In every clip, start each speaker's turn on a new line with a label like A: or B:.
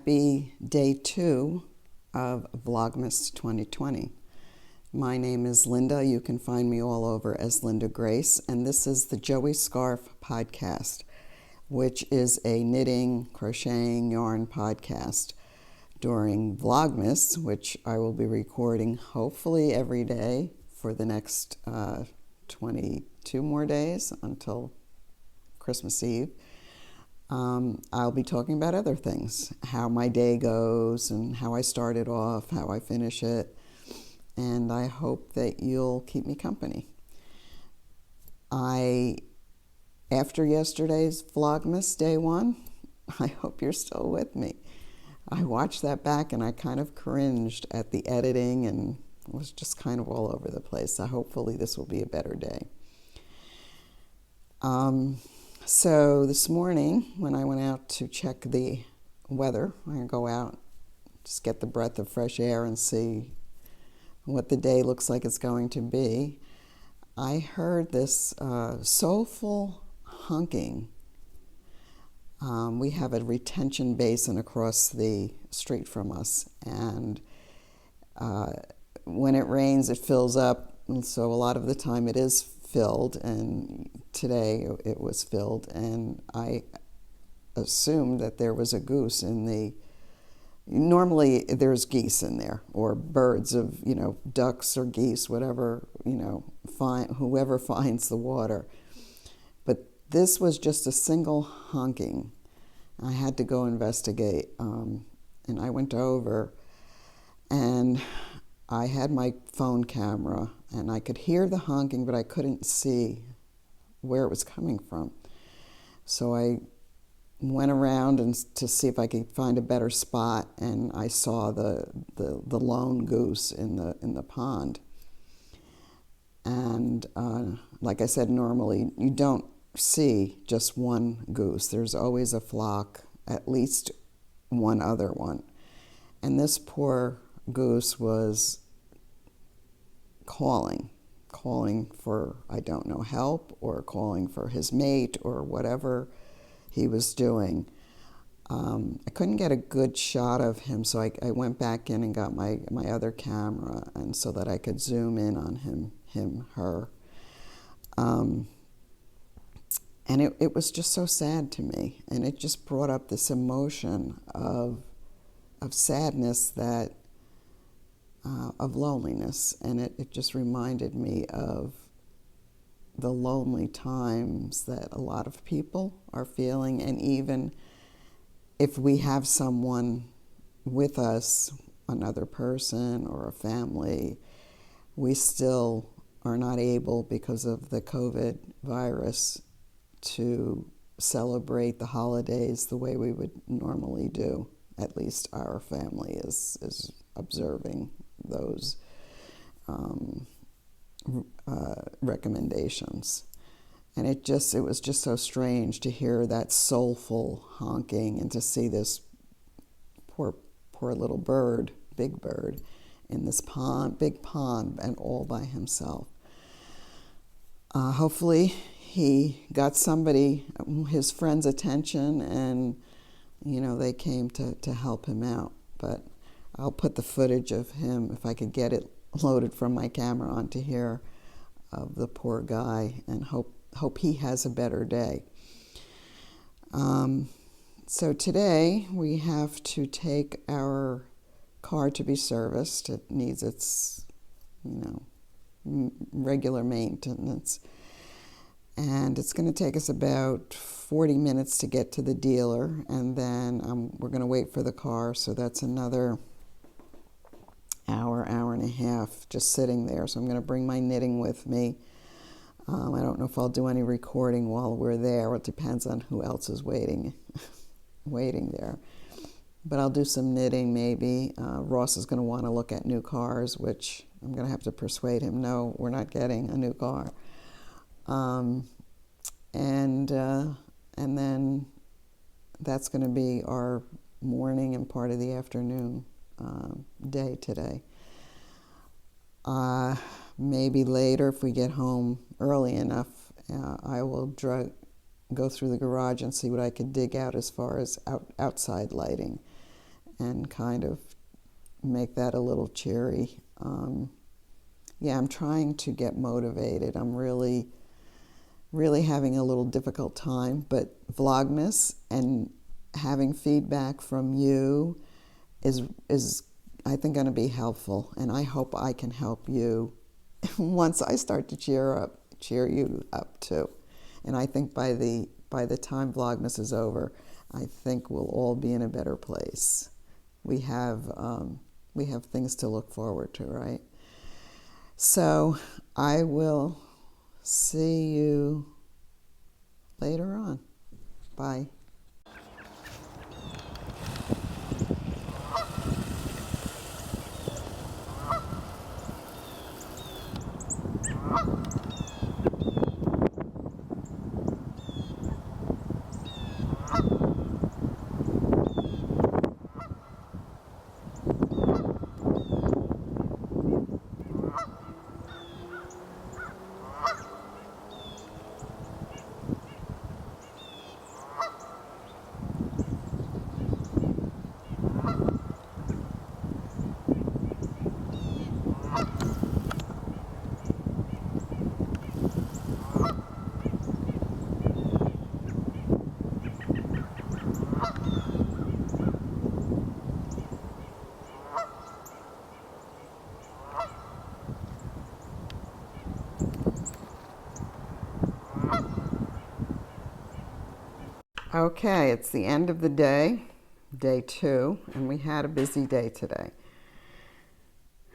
A: Happy day 2 of Vlogmas 2020. My name is Linda. You can find me all over as Linda Grace, and this is the Joey Scarf podcast, which is a knitting, crocheting, yarn podcast during Vlogmas, which I will be recording hopefully every day for the next 22 more days until Christmas Eve. I'll be talking about other things, how my day goes and how I start it off, how I finish it, and I hope that you'll keep me company. After yesterday's Vlogmas day 1, I hope you're still with me. I watched that back and I kind of cringed at the editing and was just kind of all over the place. So hopefully this will be a better day. So this morning, when I went out to check the weather, I'm going to go out, just get the breath of fresh air and see what the day looks like it's going to be. I heard this soulful honking. We have a retention basin across the street from us, and when it rains, it fills up, and so a lot of the time it is filled, and today it was filled, and I assumed that there was a goose in the, normally there's geese in there, or birds of, ducks or geese, whatever, whoever finds the water. But this was just a single honking. I had to go investigate, and I went over, and I had my phone camera, and I could hear the honking, but I couldn't see where it was coming from. So I went around to see if I could find a better spot, and I saw the lone goose in the pond. And like I said, normally you don't see just one goose. There's always a flock, at least one other one. And this poor goose was calling for, I don't know, help, or calling for his mate, or whatever he was doing. I couldn't get a good shot of him, so I went back in and got my other camera, and so that I could zoom in on her. And it was just so sad to me, and it just brought up this emotion of sadness, that of loneliness, and it just reminded me of the lonely times that a lot of people are feeling. And even if we have someone with us, another person or a family, we still are not able, because of the COVID virus, to celebrate the holidays the way we would normally do. At least our family is observing those recommendations. And it was just so strange to hear that soulful honking, and to see this poor little bird, big bird, in this big pond, and all by himself. Hopefully he got somebody, his friend's attention, and they came to help him out. But I'll put the footage of him, if I could get it loaded from my camera onto here, of the poor guy, and hope he has a better day. So today we have to take our car to be serviced. It needs its, regular maintenance. And it's going to take us about 40 minutes to get to the dealer, and then we're going to wait for the car, so that's another hour and a half just sitting there. So I'm going to bring my knitting with me. I don't know if I'll do any recording while we're there. It depends on who else is waiting there. But I'll do some knitting maybe. Ross is going to want to look at new cars, which I'm going to have to persuade him, no, we're not getting a new car. And then that's going to be our morning and part of the afternoon day today. Maybe later, if we get home early enough, I will go through the garage and see what I can dig out as far as outside lighting. and kind of make that a little cheery. Yeah, I'm trying to get motivated. I'm really having a little difficult time, but Vlogmas and having feedback from you is I think going to be helpful, and I hope I can help you once I start to cheer you up too. And I think by the time Vlogmas is over, I think we'll all be in a better place. We have things to look forward to, right? So I will see you later on. Bye. Okay, it's the end of the day, day 2, and we had a busy day today.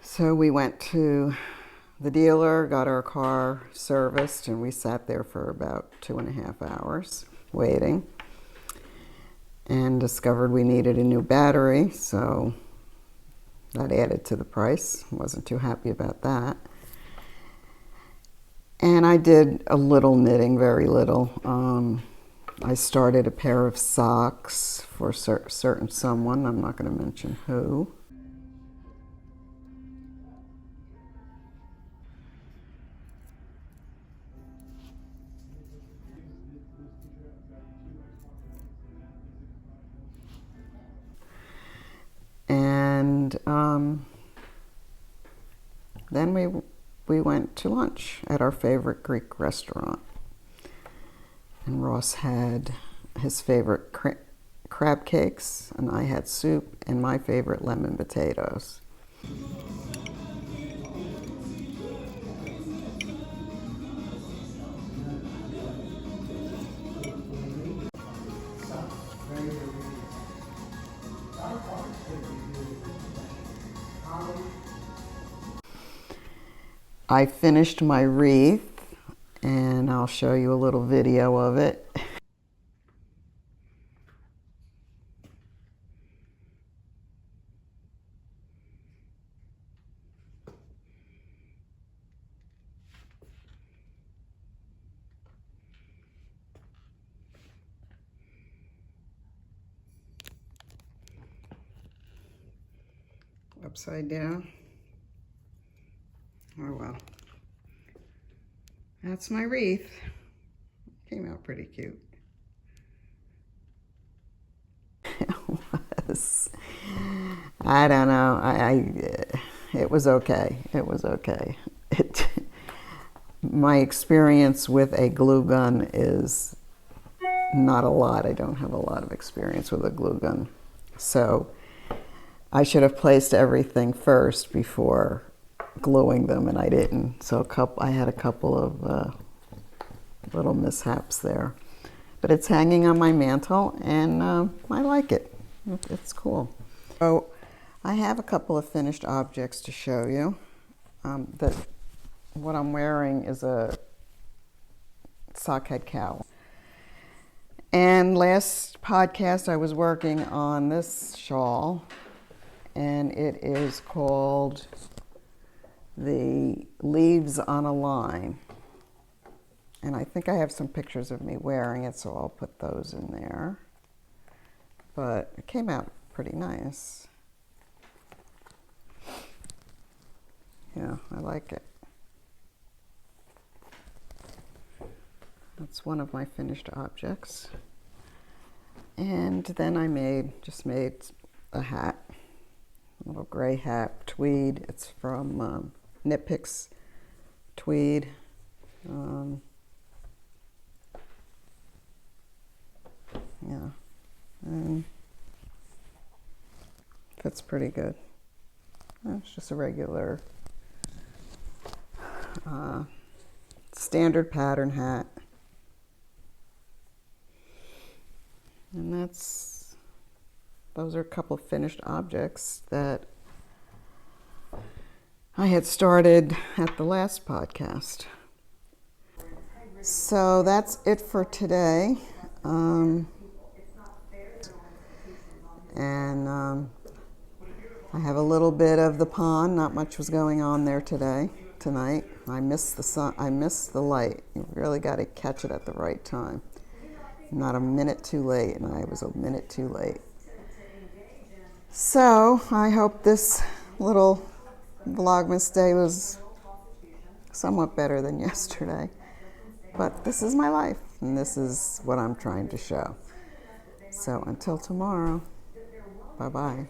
A: So we went to the dealer, got our car serviced, and we sat there for about 2.5 hours waiting, and discovered we needed a new battery, so that added to the price. Wasn't too happy about that. And I did a little knitting, very little. I started a pair of socks for certain someone. I'm not going to mention who. And then we went to lunch at our favorite Greek restaurant. And Ross had his favorite crab cakes, and I had soup, and my favorite lemon potatoes. I finished my wreath, and I'll show you a little video of it. Upside down. Oh well. That's my wreath. Came out pretty cute. It was. I don't know. It was okay. It was okay. My experience with a glue gun is not a lot. I don't have a lot of experience with a glue gun. So I should have placed everything first before gluing them, and I didn't. So I had a couple of little mishaps there. But it's hanging on my mantle, and I like it. It's cool. So I have a couple of finished objects to show you. What I'm wearing is a sockhead cowl. And last podcast I was working on this shawl, and it is called the Leaves on a Line. And I think I have some pictures of me wearing it, so I'll put those in there. But it came out pretty nice. Yeah, I like it. That's one of my finished objects. And then I just made a hat, a little gray hat, tweed. It's from Knit Picks tweed. Yeah, and fits pretty good. It's just a regular standard pattern hat. And those are a couple of finished objects that I had started at the last podcast. So that's it for today. I have a little bit of the pond. Not much was going on there tonight. I missed the sun. I missed the light. You really got to catch it at the right time. Not a minute too late, and I was a minute too late. So I hope this little Vlogmas day was somewhat better than yesterday. But this is my life, and this is what I'm trying to show. So until tomorrow, bye-bye.